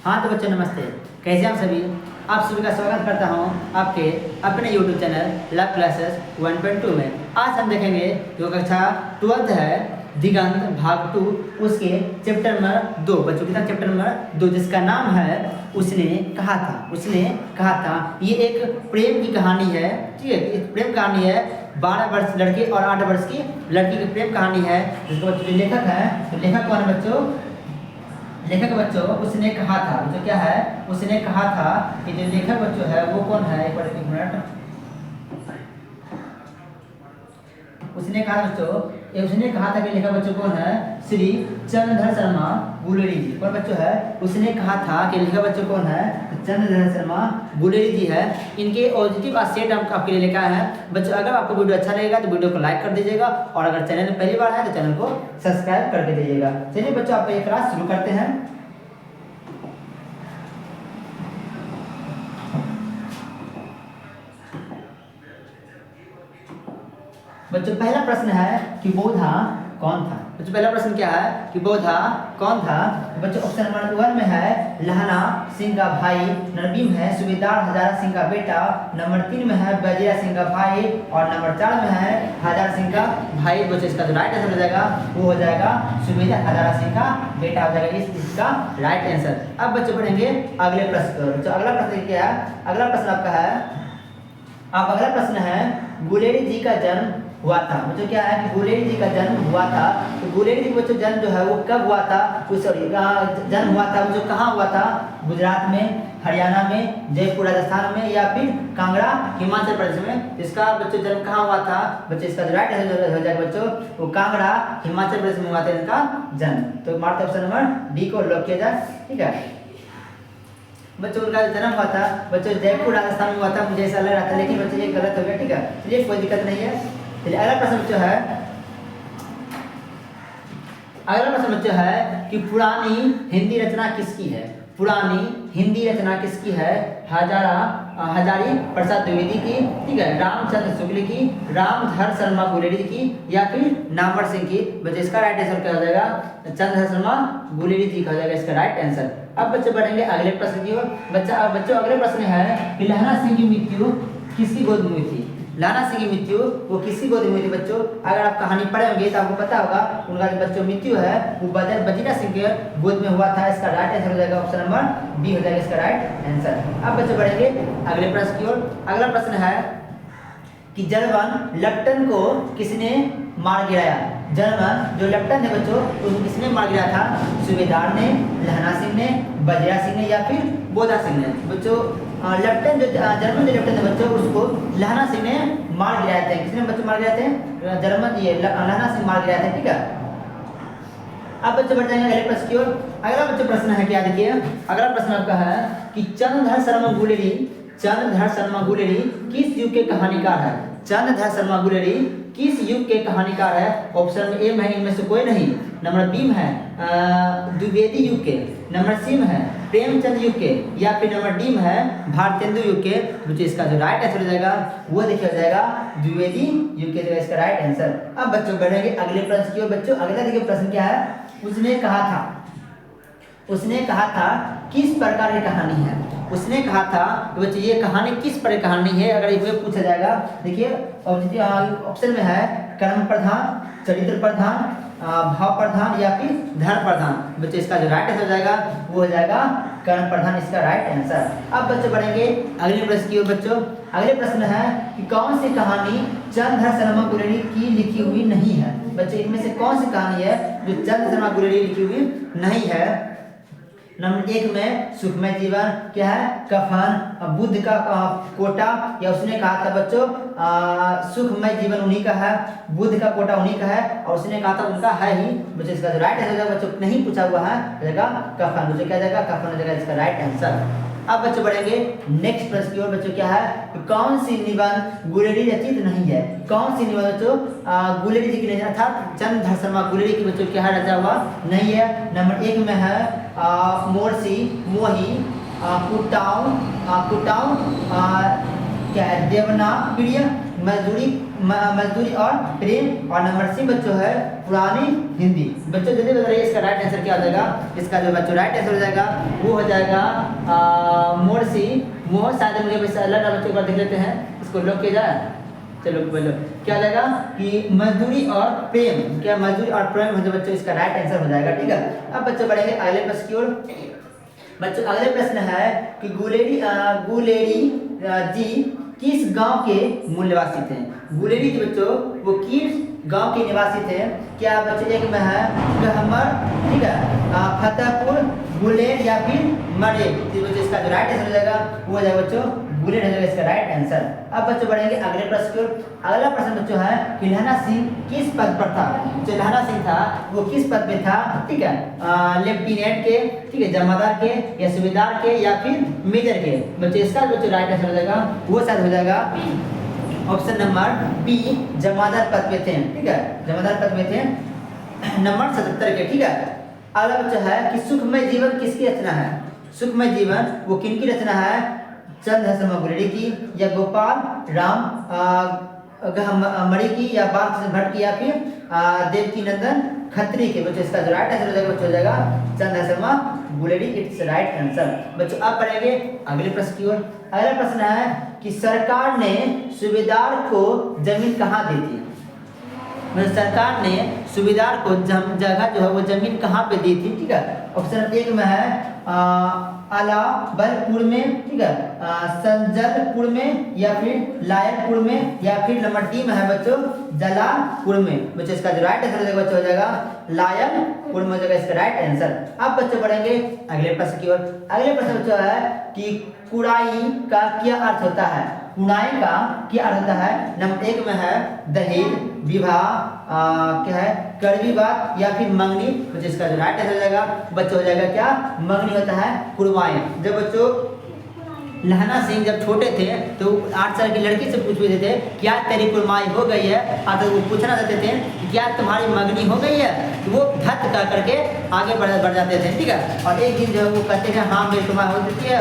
हाँ तो बच्चों नमस्ते, कैसे आप सभी। आप सभी का स्वागत करता हूँ आपके अपने YouTube चैनल लव क्लासेस 1.2 में। आज हम देखेंगे जो कक्षा 12th है दिगंत भाग 2, उसके चैप्टर नंबर 2। बच्चों के साथ चैप्टर नंबर 2 जिसका नाम है उसने कहा था। ये एक प्रेम की कहानी है, ठीक है। एक प्रेम कहानी है, 12 वर्ष लड़के और 8 वर्ष की लड़की की प्रेम कहानी है। जिसको बच्चों लेखक है, तो लेखक कौन है बच्चों? लेखक बच्चों उसने कहा था। जो क्या है, उसने कहा था कि जो लेखक बच्चों है वो कौन है, एक मिनट। उसने कहा था कि लेखक बच्चों कौन है, श्री चंद्रधर शर्मा गुलेरी जी। कौन बच्चों है? उसने कहा था कि लेखक बच्चों कौन है, चंद्रधर शर्मा गुलेरी जी है। इनके पॉजिटिव सेट हम आपके लिए लेकर आए हैं बच्चों। अगर आपको वीडियो अच्छा लगेगा तो वीडियो को लाइक कर दीजिएगा, और अगर चैनल में पहली बार है तो चैनल को सब्सक्राइब करके दीजिएगा। चलिए बच्चों आप ये क्लास शुरू करते हैं। बच्चों पहला प्रश्न है कि बोधा कौन था। बच्चों पहला प्रश्न क्या है कि बोधा कौन था। बच्चों ऑप्शन नंबर 1 में है लहना सिंह का भाई, नंबर 2 में है सूबेदार हजारा सिंह का बेटा, नंबर 3 में है बजीरा सिंह का भाई, और नंबर 4 में है हजारा सिंह का भाई। बच्चों इसका जो राइट आंसर हो जाएगा वो हो जाएगा सूबेदार हजारा सिंह का बेटा हो जाएगा इसका राइट आंसर। अब बच्चों पढ़ेंगे अगले प्रश्न। बच्चों अगला प्रश्न क्या है? अगला प्रश्न आपका है, अगला प्रश्न है गुलेरी जी का जन्म हुआ था। बच्चों क्या है कि गुलेरी जी का जन्म हुआ था। तो गुलेरी जी बच्चों जन्म जो है वो कब हुआ था, जन्म हुआ था जो कहाँ हुआ था? गुजरात में, हरियाणा में, जयपुर राजस्थान में, या फिर कांगड़ा हिमाचल प्रदेश में। इसका बच्चों जन्म कहाँ हुआ था? बच्चों इसका जो राइट आंसर हो जाएगा बच्चों वो कांगड़ा हिमाचल प्रदेश में हुआ था इनका जन्म। तो मारते ऑप्शन नंबर डी को लॉक किया जाए, ठीक है। बच्चों उनका जन्म हुआ था बच्चों जयपुर राजस्थान में हुआ था, मुझे ऐसा लग रहा था, लेकिन बच्चों ये गलत हो गया, ठीक है। चलिए कोई दिक्कत नहीं है। चलिए अगला प्रश्न बच्चों है, अगला प्रश्न बच्चों है कि पुरानी हिंदी रचना किसकी है? पुरानी हिंदी रचना किसकी है? हजारी प्रसाद द्विवेदी की, ठीक है, रामचंद्र शुक्ल की, रामधर शर्मा गुलेरी की, या फिर नामवर सिंह की। बच्चों इसका राइट आंसर क्या हो जाएगा? चंद्रधर शर्मा गुलेरी जी का हो जाएगा इसका राइट आंसर। अब बच्चे बढ़ेंगे अगले प्रश्न की ओर। बच्चों अगले प्रश्न है कि लहना सिंह की मृत्यु किसकी गोद में हुई थी? लहना सिंह की मृत्यु वो किसकी गोद में हुई थी? बच्चों अगर आप कहानी पढ़े होंगे तो आपको पता होगा उनका जो बच्चों मृत्यु है वो बजीरा सिंह के गोद में हुआ था। इसका राइट आंसर हो जाएगा ऑप्शन नंबर बी हो जाएगा इसका राइट आंसर। अब बच्चे बढ़ेंगे अगले प्रश्न की ओर। अगला प्रश्न है कि जर्मन लेफ्टन को किसने मार गिराया? जर्मन जो लेफ्टन है बच्चों उसको किसने मार गिराया था? सूबेदार ने, लहना सिंह ने, बजीरा सिंह ने, या फिर बोधा सिंह ने। बच्चों लेफ्टन जो जर्मन जो लेफ्टन है बच्चों उसको लहना सिंह ने मार गिराए थे। किसने बच्चों मार गिराए थे? जर्मन ये लहना सिंह मार गिराए थे, ठीक है। अब बच्चे बढ़ जाएंगे अगले प्रश्न की ओर। अगला बच्चे प्रश्न है क्या, देखिए अगला प्रश्न आपका है कि चंद्रधर शर्मा गुलेरी किस युग के कहानीकार है? चंद्रधर शर्मा गुलेरी किस युग के कहानीकार है? ऑप्शन ए में है इनमें से कोई नहीं, नंबर बी में है द्विवेदी युग के, नंबर सी में है प्रेमचंद युग के, या फिर नंबर डी में है भारतेंदु युग के। बच्चों इसका जो राइट आंसर हो जाएगा वो देखिए हो जाएगा द्विवेदी युग के, इसका राइट आंसर। अब बच्चों बढ़ेंगे अगले प्रश्न की ओर। बच्चों अगला देखिए प्रश्न क्या है, उसने कहा था किस प्रकार की कहानी है? उसने कहा था कि बच्चों ये कहानी किस प्रकार की कहानी है, अगर ये पूछा जाएगा। देखिए ऑप्शन में है कर्म प्रधान, चरित्र प्रधान, भाव प्रधान, या फिर धर्म प्रधान। बच्चों इसका जो राइट आंसर हो जाएगा वो हो जाएगा कर्म प्रधान, इसका राइट आंसर। अब बच्चे बढ़ेंगे अगले प्रश्न की ओर। बच्चों अगले प्रश्न है कि कौन सी कहानी चंद्रधर शर्मा गुलेरी की लिखी हुई नहीं है? बच्चों इनमें से कौन सी कहानी है जो चंद्रधर शर्मा गुलेरी लिखी हुई नहीं है? नंबर 1 में सुखमय जीवन, क्या है कफन, बुद्ध का कोटा, या उसने कहा था बच्चों सुखमय जीवन उन्हीं का है, बुद्ध का कोटा उन्हीं का है, और उसने कहा था उनका है ही। बच्चों इसका जो राइट आंसर बच्चों नहीं पूछा हुआ है जाएगा कफन। बच्चों क्या जाएगा? कफन हो जाएगा इसका राइट आंसर। अब बच्चों बढ़ेंगे नेक्स्ट प्रश्न की ओर। बच्चों क्या है कि कौन सी निबंध गुलेरी रचित नहीं है? कौन सी निबंध बच्चों गुलेरी जी की नहीं, अर्थात चंद्रधर शर्मा गुलेरी की बच्चों क्या है रचा हुआ नहीं है? नंबर 1 में है मोरसी, मोही, कुटाऊ, क्या है देवना प्रिय, मजदूरी मजदूरी और प्रेम, और नंबर सी बच्चों है पुरानी हिंदी। बच्चों जल्दी बता रही है इसका राइट आंसर क्या हो जाएगा। इसका जो बच्चों राइट आंसर हो जाएगा वो हो जाएगा मोर सी मोह। शायद मुझे वैसे अलग बच्चों को देख लेते हैं, इसको लोग किया जाए। चलो बोलो क्या हो जाएगा कि मजदूरी और प्रेम, क्या मजदूरी और प्रेम हो बच्चों इसका राइट आंसर हो जाएगा। ठीक है, अब बच्चों बढ़ेंगे अगले प्रश्न की ओर। बच्चों अगले प्रश्न है कि गुलेरी जी किस गांव के मूल निवासी थे। गुलेरी जी बच्चों वो किस गांव के निवासी थे। क्या बच्चों एक में है गहमर, ठीक है, फतेहपुर, गुलेर या फिर मरे। बच्चों इसका जो राइट आंसर हो जाएगा वो हो जाएगा बच्चों गुलेर हो जाएगा इसका राइट आंसर। अब बच्चों बढ़ेंगे अगले प्रश्न की ओर। अगला प्रश्न बच्चों है कि लहना सिंह किस पद पर था। जो लहना सिंह था वो किस पद पे था, ठीक है, लेफ्टिनेंट के, ठीक है, जमादार के या सूबेदार के या फिर मेजर के। बच्चों इसका बच्चों राइट आंसर हो जाएगा वो शायद हो जाएगा ऑप्शन नंबर बी, जमादार पद पे थे। ठीक है, जमादार पद पे थे नंबर 77 के। ठीक है, अगला बच्चा है कि सुखमय जीवन किसकी रचना है। सुखमय जीवन वो किनकी रचना है, चंद्र शर्मा गुलेरी की या गोपाल राम मणि की या बाल भट्ट की या फिर देवकी नंदन खत्री के। बच्चों इसका जो राइट आंसर हो जाएगा बच्चों हो जाएगा Chandra Sharma Guleri, it's right answer. बच्चों अब पढ़ेंगे अगले प्रश्न की ओर। अगला प्रश्न है कि सरकार ने सूबेदार को जमीन कहाँ दी थी। सरकार ने सूबेदार को जगह जो है वो जमीन कहाँ पे दी थी। ठीक है, ऑप्शन एक में है अलाबलपुर में, ठीक है, संजलपुर में या फिर लायरपुर में या फिर नंबर डी में है बच्चों जलालपुर में। बच्चों इसका जो राइट आंसर बच्चों हो जाएगा लायरपुर में हो जाएगा इसका राइट आंसर। अब बच्चों बढ़ेंगे अगले प्रश्न की ओर। अगले प्रश्न बच्चों है कि कुड़ाई का क्या अर्थ होता है। कुड़ाई का क्या अर्थ होता है। नंबर एक में है दहेज, विवाह, क्या है कड़वी बात या फिर मंगनी। बच्चों इसका जो राइट आंसर हो जाएगा बच्चों हो जाएगा क्या मंगनी होता है कुड़वाएं। जब बच्चों लहना सिंह जब छोटे थे तो 8 साल की लड़की से पूछ रहे थे क्या तेरी कुड़माई हो गई है, तो वो पूछना चाहते थे कि क्या तुम्हारी मंगनी हो गई है, तो वो धत कर करके आगे बढ़ जाते थे। ठीक है, और एक दिन जो है वो कहते हैं हाँ मेरी कुड़माई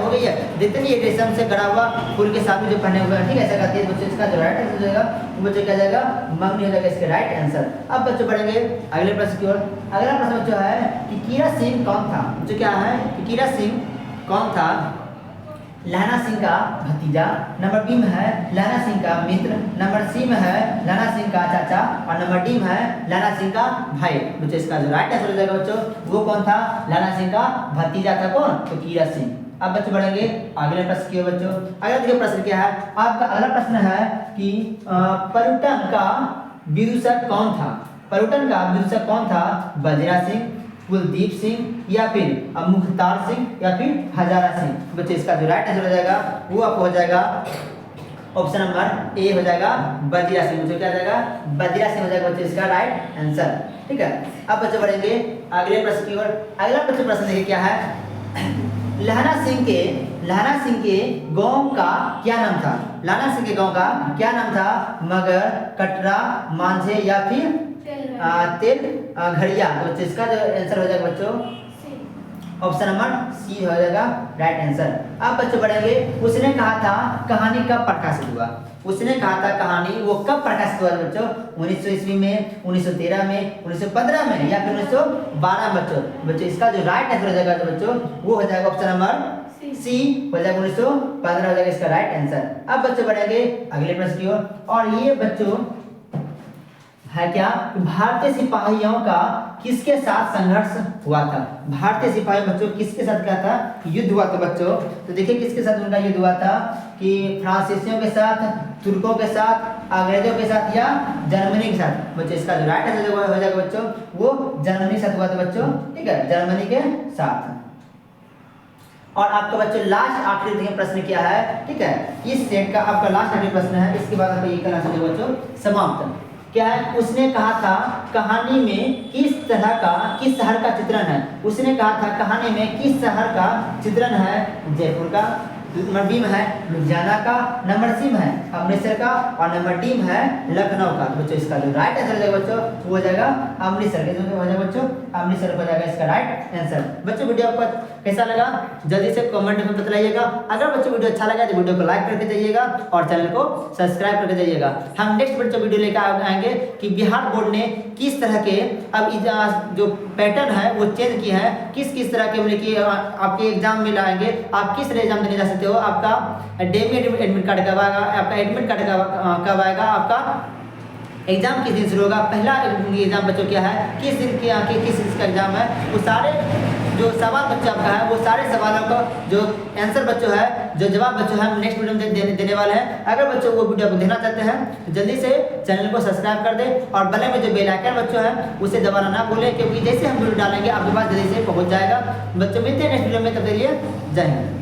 हो गई है, जितनी रेशम से गड़ा हुआ फूल के साथ जो पहने हुए हैं। ठीक है, ऐसा कहते हैं बच्चों इसका जो राइट आंसर हो जाएगा वो बच्चों क्या जाएगा मंगनी हो जाएगा इसके राइट आंसर। अब बच्चों बढ़ेंगे अगले प्रश्न की ओर। अगला प्रश्न बच्चों है कि कीरा सिंह कौन था। जो क्या है कि कीरा सिंह कौन था। लहना सिंह का भतीजा, नंबर बी में है लहना सिंह का मित्र, नंबर सी में है लहना सिंह का चाचा और नंबर डी में है लहना सिंह का भाई। बच्चों इसका जो राइट आंसर हो जाएगा बच्चों वो कौन था, लहना सिंह का भतीजा था कौन, तो कीरा सिंह। अब बच्चों बढ़ेंगे अगले प्रश्न की ओर। बच्चों अगला देखिए प्रश्न क्या है आपका। अगला प्रश्न है कि पर्यटन का विदूषक कौन था। पर्यटन का विदूषक कौन था, बजरा सिंह, कुलदीप सिंह या फिर मुख्तार सिंह या फिर हजारा सिंह। बच्चे इसका जो राइट आंसर हो जाएगा वो आपको हो जाएगा ऑप्शन नंबर ए हो जाएगा बजीरा सिंह। बच्चों क्या हो जाएगा बजीरा सिंह हो जाएगा बच्चों इसका राइट आंसर। ठीक है, अब बच्चे बढ़ेंगे अगले प्रश्न की ओर। अगला प्रश्न देखिए क्या है। लहना सिंह के गांव का क्या नाम था। लहना सिंह के गांव का क्या नाम था, मगर, कटरा, मांझे या फिर तेल घड़िया। तो इसका जो आंसर हो जाएगा बच्चों ऑप्शन नंबर सी हो जाएगा राइट आंसर। अब बच्चों बढ़ेंगे उसने कहा था कहानी कब प्रकाशित हुआ। उसने कहा था कहानी वो कब प्रकाशित हुआ बच्चों, 1900 ईस्वी में, 1913 में, 1915 में या फिर 1912 में। बच्चों इसका जो राइट आंसर हो जाएगा तो बच्चों वो हो जाएगा ऑप्शन नंबर सी हो जाएगा 1915 हो जाएगा इसका राइट आंसर। अब बच्चों बढ़ेंगे अगले प्रश्न की ओर। और ये बच्चों है क्या, भारतीय सिपाहियों का किसके साथ संघर्ष हुआ था। भारतीय सिपाही बच्चों किसके साथ क्या था, युद्ध हुआ था बच्चों। तो देखिए किसके साथ उनका युद्ध हुआ था कि फ्रांसीसियों के साथ, तुर्कों के साथ, अंग्रेजों के साथ या जर्मनी के साथ। बच्चों इसका जो राइट आंसर हो जाएगा बच्चों वो जर्मनी के साथ हुआ था बच्चों। ठीक है, जर्मनी के साथ। और आपका बच्चों लास्ट आखिरी देखिए प्रश्न क्या है। ठीक है, इस सेट का आपका लास्ट आखिरी प्रश्न है, इसके बाद आपको ये करना चाहिए बच्चों समाप्त। क्या है, उसने कहा था कहानी में किस शहर का चित्रण है। उसने कहा था कहानी में किस शहर का चित्रण है, जयपुर का, नंबर बी में है लुधियाना का, नंबर सी में है अमृतसर का और नंबर डी में है लखनऊ का। बच्चों इसका जो राइट आंसर हो जाएगा बच्चों वो हो जाएगा अमृतसर के, हो जाएगा बच्चों अमृतसर हो जाएगा इसका राइट आंसर। बच्चों वीडियो आपको कैसा लगा जल्दी से कमेंट में बताइएगा। अगर बच्चों वीडियो अच्छा लगा तो वीडियो को लाइक करके जाइएगा और चैनल को सब्सक्राइब करके जाइएगा। हम नेक्स्ट बच्चों वीडियो लेकर आएंगे कि बिहार बोर्ड ने किस तरह के अब जो पैटर्न है वो चेंज किया है, किस किस तरह के मतलब कि आपके एग्जाम में लाएंगे, आप किस तरह एग्जाम देने जा सकते हो, आपका डेमी एडमिट कार्ड कब आएगा, आपका एडमिट कार्ड कब आएगा, आपका एग्जाम किस दिन शुरू होगा, पहला एग्जाम बच्चों क्या है, किस दिन किस चीज़ का एग्जाम है, वो सारे जो सवाल बच्चों आपका है वो सारे सवालों का जो आंसर बच्चों है, जो जवाब बच्चों है हम नेक्स्ट वीडियो में देने वाले हैं। अगर बच्चों वो वीडियो को देखना चाहते हैं तो जल्दी से चैनल को सब्सक्राइब कर दें और बगल में जो बेल आइकन बच्चों है उसे दबाना ना भूलें, क्योंकि जैसे हम वीडियो डालेंगे आपके पास जल्दी से पहुँच जाएगा। बच्चों मिलते हैं नेक्स्ट वीडियो में, तब तक के लिए जय हिंद।